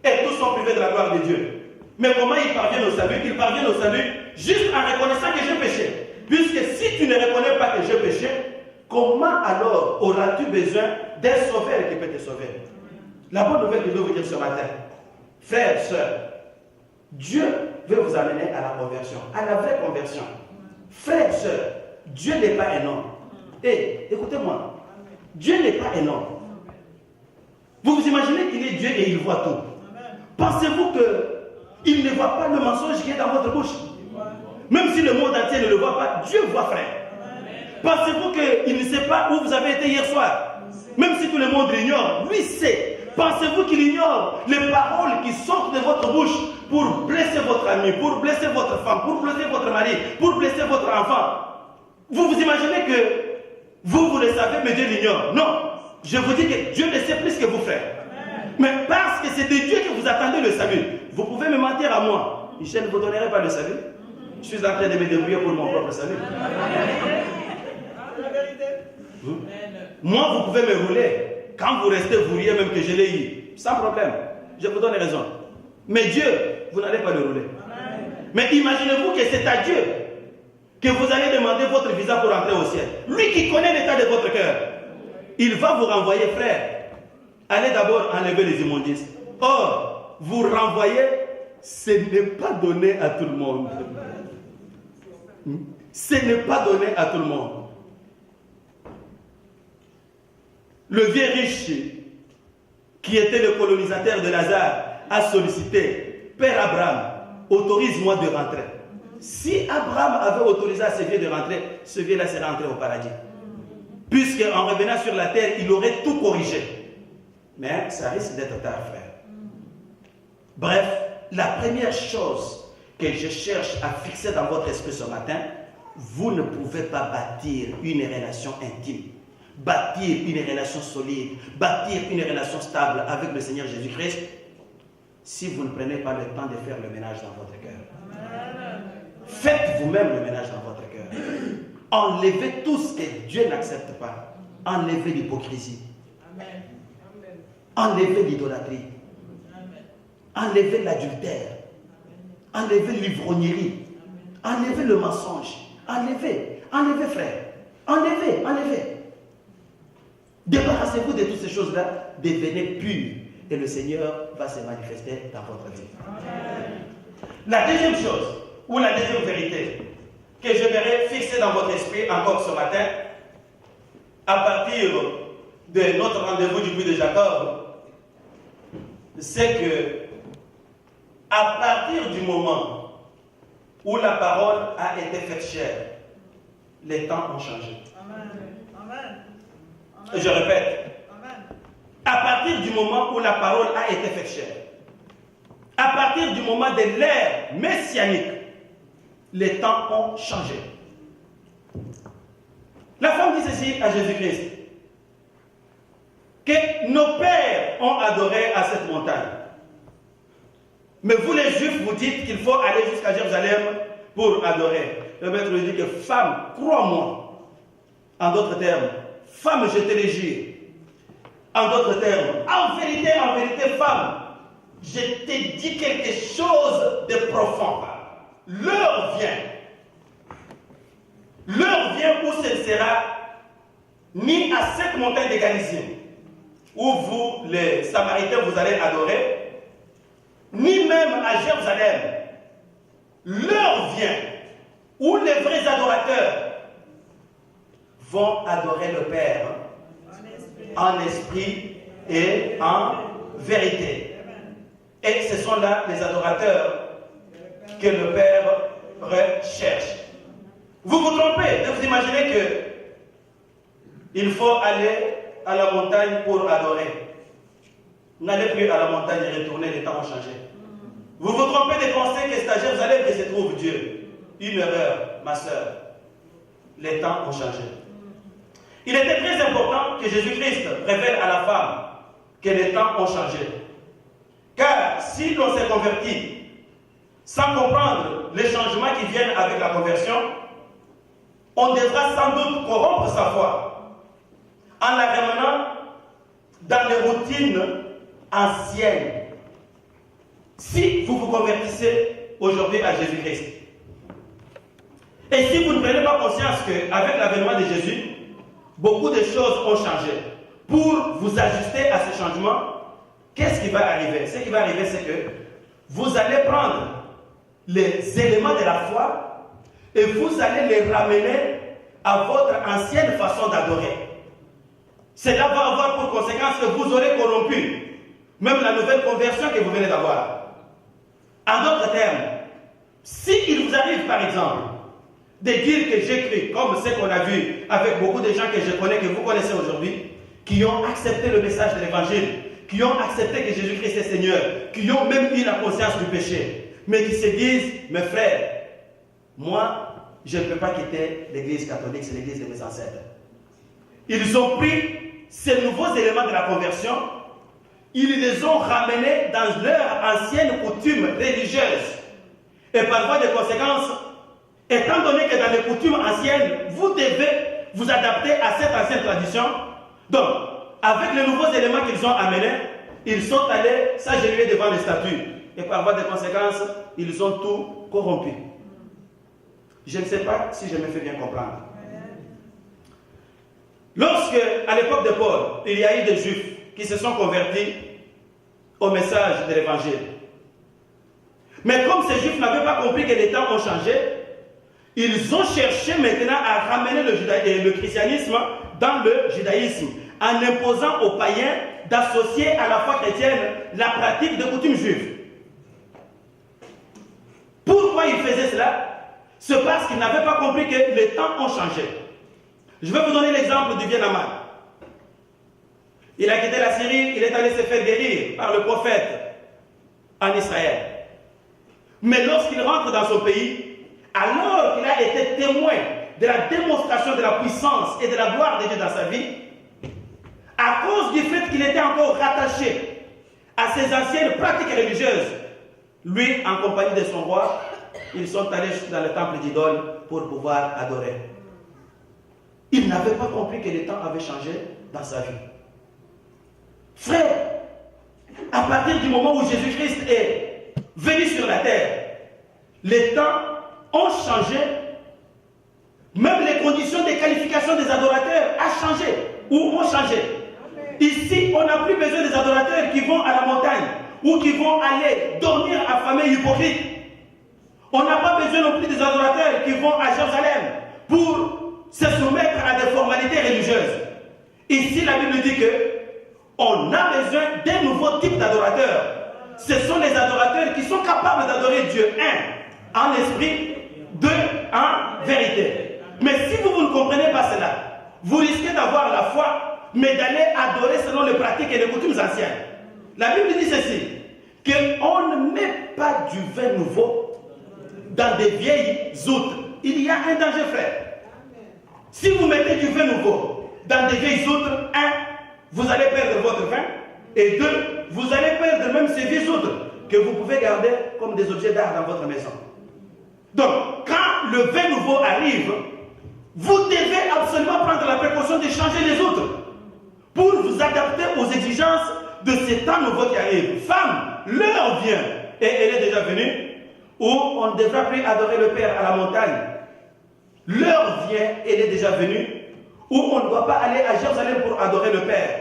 et tous sont privés de la gloire de Dieu. Mais comment ils parviennent au salut? Ils parviennent au salut juste en reconnaissant que j'ai péché. Puisque si tu ne reconnais pas que j'ai péché, comment alors auras-tu besoin d'un sauveur qui peut te sauver? La bonne nouvelle que je veux vous dire ce matin, frères, sœurs, Dieu veut vous amener à la conversion, à la vraie conversion. Frères, sœurs, Dieu n'est pas un homme. Et écoutez-moi, Dieu n'est pas un homme. Vous vous imaginez qu'il est Dieu et il voit tout. Pensez-vous qu'il ne voit pas le mensonge qui est dans votre bouche? Même si le monde entier ne le voit pas, Dieu voit, frère. Pensez-vous qu'il ne sait pas où vous avez été hier soir? Même si tout le monde l'ignore, lui sait. Pensez-vous qu'il ignore les paroles qui sortent de votre bouche pour blesser votre ami, pour blesser votre femme, pour blesser votre mari, pour blesser votre enfant? Vous vous imaginez que vous le savez, mais Dieu l'ignore? Non. Je vous dis que Dieu le sait plus que vous, frères. Mais parce que c'est de Dieu que vous attendez le salut. Vous pouvez me mentir à moi. Michel, ne vous donnerez pas le salut? Je suis en train de me débrouiller pour mon propre salut. Moi, vous pouvez me rouler. Quand vous restez, vous riez même que je l'ai eu. Sans problème. Je vous donne raison. Mais Dieu, vous n'allez pas le rouler. Mais imaginez-vous que c'est à Dieu que vous allez demander votre visa pour entrer au ciel. Lui qui connaît l'état de votre cœur. Il va vous renvoyer, frère. Allez d'abord enlever les immondices. Or, vous renvoyer, ce n'est pas donné à tout le monde. Ce n'est pas donné à tout le monde. Le vieux riche, qui était le colonisateur de Lazare, a sollicité, Père Abraham, autorise-moi de rentrer. Si Abraham avait autorisé à ce vieux de rentrer, ce vieux-là serait rentré au paradis. Puisque en revenant sur la terre, il aurait tout corrigé. Mais ça risque d'être tard, frère. Bref, la première chose que je cherche à fixer dans votre esprit ce matin, vous ne pouvez pas bâtir une relation intime, bâtir une relation solide, bâtir une relation stable avec le Seigneur Jésus-Christ si vous ne prenez pas le temps de faire le ménage dans votre cœur. Faites vous-même le ménage dans votre cœur. Enlevez tout ce que Dieu n'accepte pas. Enlevez l'hypocrisie. Enlevez l'idolâtrie. Enlevez l'adultère. Enlevez l'ivrognerie. Enlevez le mensonge. Enlevez, frère. Enlevez. Débarrassez-vous de toutes ces choses-là. Devenez purs. Et le Seigneur va se manifester dans votre vie. La deuxième chose, ou la deuxième vérité, que je verrai fixer dans votre esprit encore ce matin, à partir de notre rendez-vous du puits de Jacob, c'est que, à partir du moment où la parole a été faite chair, les temps ont changé. Amen. Je répète. Amen. À partir du moment où la parole a été faite chair, à partir du moment de l'ère messianique, les temps ont changé. La femme dit ceci à Jésus-Christ, que nos pères ont adoré à cette montagne. Mais vous les Juifs, vous dites qu'il faut aller jusqu'à Jérusalem pour adorer. Le maître lui dit que femme, crois-moi. En d'autres termes, femme, je te le jure. En d'autres termes, en vérité, femme, je t'ai dit quelque chose de profond. L'heure vient où ce ne sera ni à cette montagne de Garizim, où vous, les Samaritains, vous allez adorer, ni même à Jérusalem. L'heure vient où les vrais adorateurs vont adorer le Père en esprit et en vérité. Et ce sont là les adorateurs que le Père recherche. Vous vous trompez de vous imaginer que il faut aller à la montagne pour adorer. N'allez plus à la montagne et retournez, les temps ont changé. Vous vous trompez de penser que c'est à Jérusalem que se trouve Dieu. Une erreur, ma soeur. Les temps ont changé. Il était très important que Jésus-Christ révèle à la femme que les temps ont changé. Car si l'on s'est converti sans comprendre les changements qui viennent avec la conversion, on devra sans doute corrompre sa foi en la ramenant dans les routines anciennes. Si vous vous convertissez aujourd'hui à Jésus-Christ, et si vous ne prenez pas conscience qu'avec l'avènement de Jésus, beaucoup de choses ont changé, pour vous ajuster à ce changement, qu'est-ce qui va arriver? Ce qui va arriver, c'est que vous allez prendre les éléments de la foi et vous allez les ramener à votre ancienne façon d'adorer. Cela va avoir pour conséquence que vous aurez corrompu même la nouvelle conversion que vous venez d'avoir. En d'autres termes, s'il vous arrive par exemple de dire que j'ai cru, comme ce qu'on a vu avec beaucoup de gens que je connais, que vous connaissez aujourd'hui, qui ont accepté le message de l'évangile, qui ont accepté que Jésus-Christ est Seigneur, qui ont même eu la conscience du péché, mais qui se disent, mes frères, moi, je ne peux pas quitter l'église catholique, c'est l'église de mes ancêtres. Ils ont pris ces nouveaux éléments de la conversion, ils les ont ramenés dans leur ancienne coutume religieuse. Et par voie de conséquence, étant donné que dans les coutumes anciennes, vous devez vous adapter à cette ancienne tradition, donc, avec les nouveaux éléments qu'ils ont amenés, ils sont allés s'agenouiller devant les statues. Et par voie de conséquence, ils ont tout corrompu. Je ne sais pas si je me fais bien comprendre. Lorsque, à l'époque de Paul, il y a eu des Juifs qui se sont convertis au message de l'Évangile. Mais comme ces Juifs n'avaient pas compris que les temps ont changé, ils ont cherché maintenant à ramener le christianisme dans le judaïsme, en imposant aux païens d'associer à la foi chrétienne la pratique de coutumes juives. Pourquoi ils faisaient cela? C'est parce qu'ils n'avaient pas compris que les temps ont changé. Je vais vous donner l'exemple du vieux Naaman. Il a quitté la Syrie, il est allé se faire guérir par le prophète en Israël. Mais lorsqu'il rentre dans son pays, alors qu'il a été témoin de la démonstration de la puissance et de la gloire de Dieu dans sa vie, à cause du fait qu'il était encore rattaché à ses anciennes pratiques religieuses, lui, en compagnie de son roi, ils sont allés dans le temple d'idole pour pouvoir adorer. Il n'avait pas compris que les temps avaient changé dans sa vie. Frère, à partir du moment où Jésus-Christ est venu sur la terre, les temps ont changé. Même les conditions de qualification des adorateurs ont changé ou ont changé. Ici, on n'a plus besoin des adorateurs qui vont à la montagne ou qui vont aller dormir affamés, hypocrites. On n'a pas besoin non plus des adorateurs qui vont à Jérusalem pour se soumettre à des formalités religieuses. Ici, la Bible dit que on a besoin d'un nouveau type d'adorateurs. Ce sont les adorateurs qui sont capables d'adorer Dieu, un, en esprit, deux, en vérité. Mais si vous ne comprenez pas cela, vous risquez d'avoir la foi, mais d'aller adorer selon les pratiques et les coutumes anciennes. La Bible dit ceci, qu'on ne met pas du vin nouveau dans des vieilles outres. Il y a un danger, frère. Si vous mettez du vin nouveau dans des vieilles outres, un, vous allez perdre votre vin, et deux, vous allez perdre même ces vieilles outres que vous pouvez garder comme des objets d'art dans votre maison. Donc, quand le vin nouveau arrive, vous devez absolument prendre la précaution de changer les autres pour vous adapter aux exigences de ces temps nouveaux qui arrivent. Femme, l'heure vient, et elle est déjà venue, où on ne devra plus adorer le Père à la montagne. L'heure vient, elle est déjà venue, où on ne doit pas aller à Jérusalem pour adorer le Père.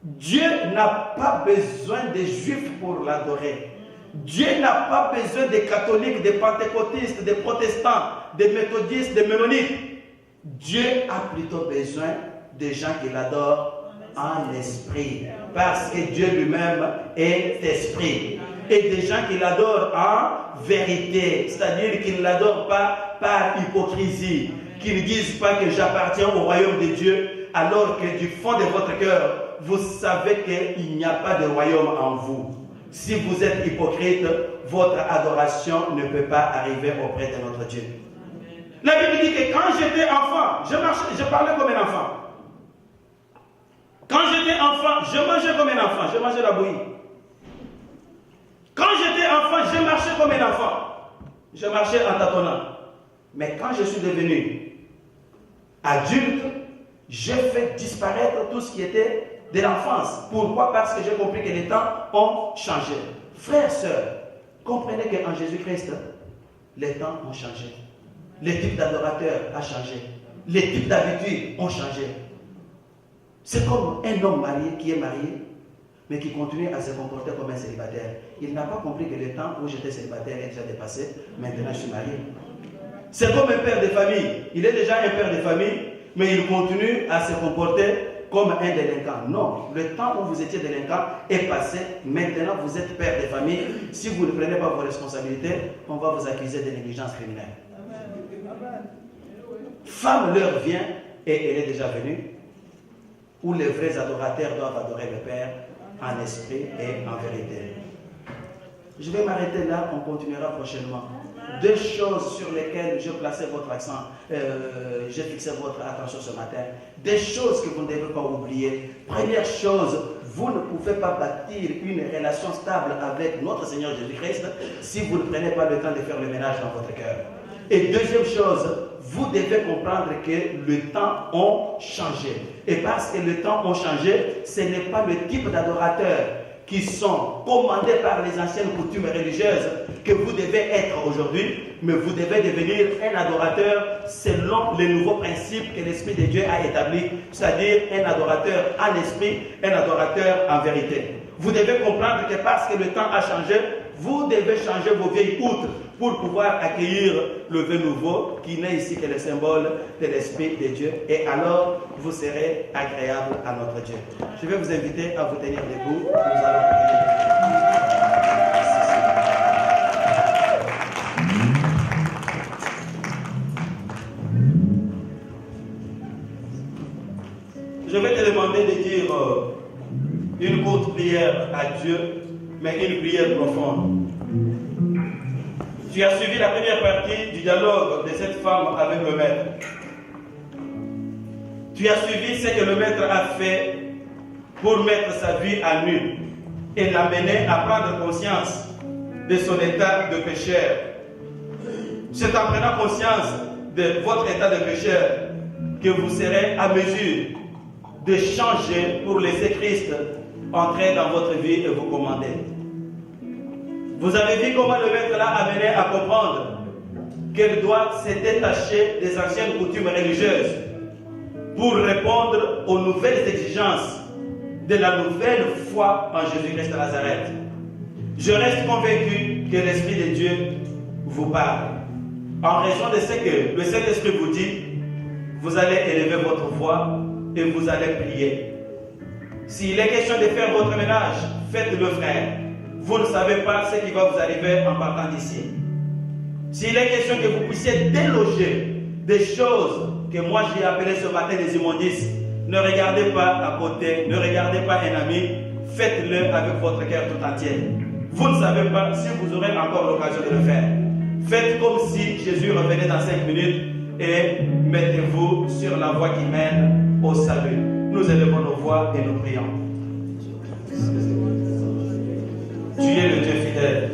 Dieu n'a pas besoin des Juifs pour l'adorer. Dieu n'a pas besoin des catholiques, des pentecôtistes, des protestants, des méthodistes, des mennonites. Dieu a plutôt besoin des gens qui l'adorent en esprit. Parce que Dieu lui-même est esprit. Et des gens qui l'adorent en vérité. C'est-à-dire qu'ils ne l'adorent pas par hypocrisie. Qu'ils ne disent pas que j'appartiens au royaume de Dieu, alors que du fond de votre cœur, vous savez qu'il n'y a pas de royaume en vous. Si vous êtes hypocrite, votre adoration ne peut pas arriver auprès de notre Dieu. La Bible dit que quand j'étais enfant, je parlais comme un enfant. Quand j'étais enfant, je mangeais comme un enfant, je mangeais la bouillie. Quand j'étais enfant, je marchais comme un enfant. Je marchais en tâtonnant. Mais quand je suis devenu adulte, j'ai fait disparaître tout ce qui était de l'enfance. Pourquoi? Parce que j'ai compris que les temps ont changé. Frères, sœurs, comprenez qu'en Jésus-Christ, les temps ont changé. Les types d'adorateurs ont changé. Les types d'habitudes ont changé. C'est comme un homme marié qui est marié, mais qui continue à se comporter comme un célibataire. Il n'a pas compris que le temps où j'étais célibataire est déjà dépassé. Maintenant, je suis marié. C'est comme un père de famille. Il est déjà un père de famille, mais il continue à se comporter comme un délinquant. Non, le temps où vous étiez délinquant est passé. Maintenant, vous êtes père de famille. Si vous ne prenez pas vos responsabilités, on va vous accuser de négligence criminelle. Femme, l'heure vient, et elle est déjà venue, où les vrais adorateurs doivent adorer le Père en esprit et en vérité. Je vais m'arrêter là, on continuera prochainement. Deux choses sur lesquelles je plaçais votre accent, j'ai fixé votre attention ce matin. Des choses que vous ne devez pas oublier. Première chose, vous ne pouvez pas bâtir une relation stable avec notre Seigneur Jésus-Christ si vous ne prenez pas le temps de faire le ménage dans votre cœur. Et deuxième chose, vous devez comprendre que le temps a changé. Et parce que le temps a changé, ce n'est pas le type d'adorateurs qui sont commandés par les anciennes coutumes religieuses que vous devez être aujourd'hui, mais vous devez devenir un adorateur selon les nouveaux principes que l'Esprit de Dieu a établis, c'est-à-dire un adorateur en esprit, un adorateur en vérité. Vous devez comprendre que parce que le temps a changé, vous devez changer vos vieilles outres pour pouvoir accueillir le vin nouveau qui n'est ici que le symbole de l'Esprit de Dieu. Et alors, vous serez agréable à notre Dieu. Je vais vous inviter à vous tenir debout. Nous allons prier. Je vais te demander de dire une courte prière à Dieu, mais une prière profonde. Tu as suivi la première partie du dialogue de cette femme avec le maître. Tu as suivi ce que le maître a fait pour mettre sa vie à nu et l'amener à prendre conscience de son état de pécheur. C'est en prenant conscience de votre état de pécheur que vous serez à mesure de changer pour laisser Christ entrer dans votre vie et vous commander. Vous avez vu comment le maître l'a amené à comprendre qu'elle doit se détacher des anciennes coutumes religieuses pour répondre aux nouvelles exigences de la nouvelle foi en Jésus-Christ de Nazareth. Je reste convaincu que l'Esprit de Dieu vous parle. En raison de ce que le Saint-Esprit vous dit, vous allez élever votre voix et vous allez prier. S'il est question de faire votre ménage, faites-le, frère. Vous ne savez pas ce qui va vous arriver en partant d'ici. S'il est question que vous puissiez déloger des choses que moi j'ai appelées ce matin des immondices, ne regardez pas à côté, ne regardez pas un ami, faites-le avec votre cœur tout entier. Vous ne savez pas si vous aurez encore l'occasion de le faire. Faites comme si Jésus revenait dans 5 minutes et mettez-vous sur la voie qui mène au salut. Nous élevons nos voix et nous prions. Tu es le Dieu fidèle.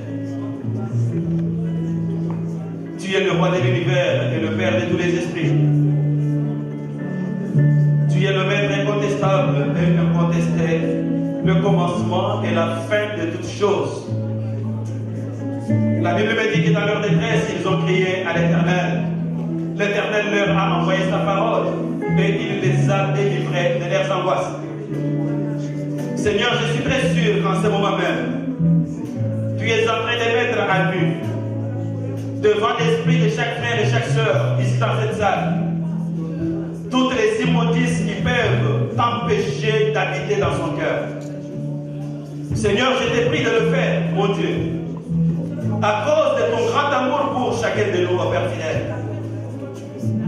Tu es le roi de l'univers et le Père de tous les esprits. Tu es le maître incontestable et incontesté, le commencement et la fin de toutes choses. La Bible me dit que dans leur détresse, ils ont crié à l'Éternel. L'Éternel leur a envoyé sa parole et il les a délivrés de leurs angoisses. Seigneur, je suis très sûr qu'en ce moment même, tu es en train de mettre à nu devant l'esprit de chaque frère et chaque sœur ici dans cette salle toutes les immondices qui peuvent t'empêcher d'habiter dans son cœur. Seigneur, je te prie de le faire, mon Dieu, à cause de ton grand amour pour chacun de nous, Père fidèle.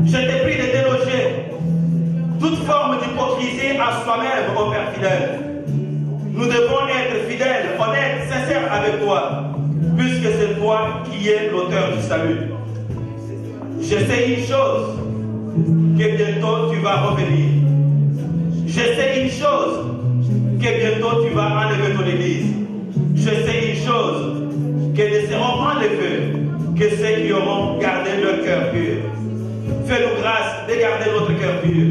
Je te prie de déloger toute forme d'hypocrisie en soi-même, ô Père fidèle. Nous devons être fidèles, honnêtes, sincères avec toi, puisque c'est toi qui es l'auteur du salut. Je sais une chose, que bientôt tu vas revenir. Je sais une chose, que bientôt tu vas enlever ton église. Je sais une chose, que ne seront pas enlevés que ceux qui auront gardé leur cœur pur. Fais-nous grâce de garder notre cœur pur,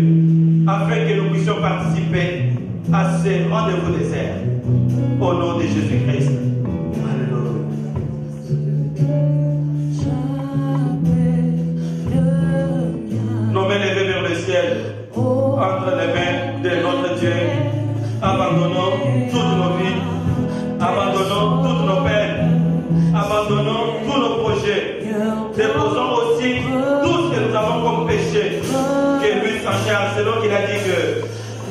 afin que nous puissions participer à ce rendez-vous désert. Au nom de Jésus-Christ. Alléluia. Nos mains levées vers le ciel, entre les mains de notre Dieu, abandonnons toutes nos vies, abandonnons toutes nos peines, abandonnons tous nos projets, déposons aussi tout ce que nous avons comme péché, que lui s'en charge, selon qu'il a dit que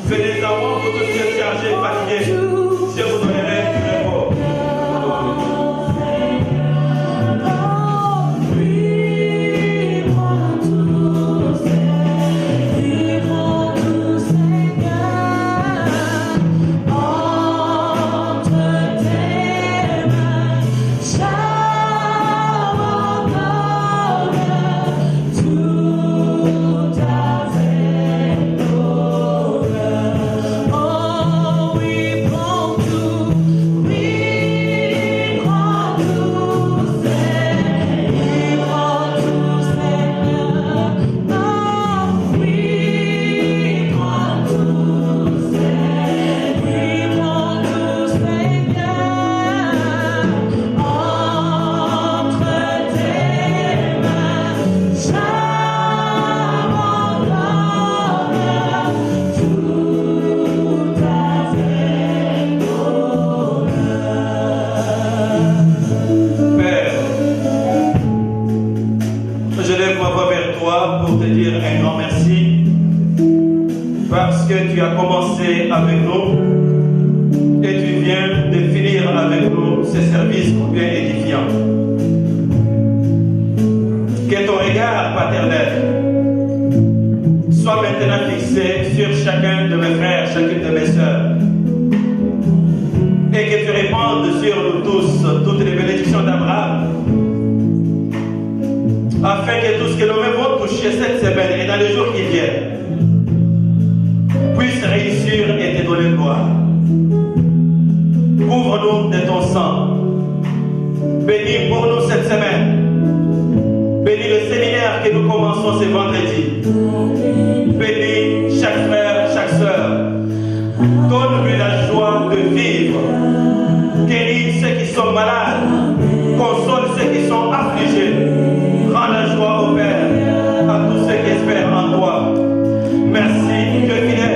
venez à moi, vous tous qui êtes chargés et fatigués, je vous donnerai du repos. Oh parce que tu as commencé avec nous et tu viens de finir avec nous ce service bien édifiant. Que ton regard paternel soit maintenant fixé sur chacun de mes frères, chacune de mes sœurs, et que tu répandes sur nous tous toutes les bénédictions d'Abraham, afin que tout ce que nous vont toucher cette semaine et dans les jours qui viennent puisse réussir et te donner gloire. Couvre-nous de ton sang. Bénis pour nous cette semaine. Bénis le séminaire que nous commençons ce vendredi. Bénis chaque frère, chaque sœur. Donne-lui la joie de vivre. Guéris ceux qui sont malades. Console ceux qui sont affligés. Rends la joie au Père à tous ceux qui espèrent en toi. Merci, Dieu fidèle.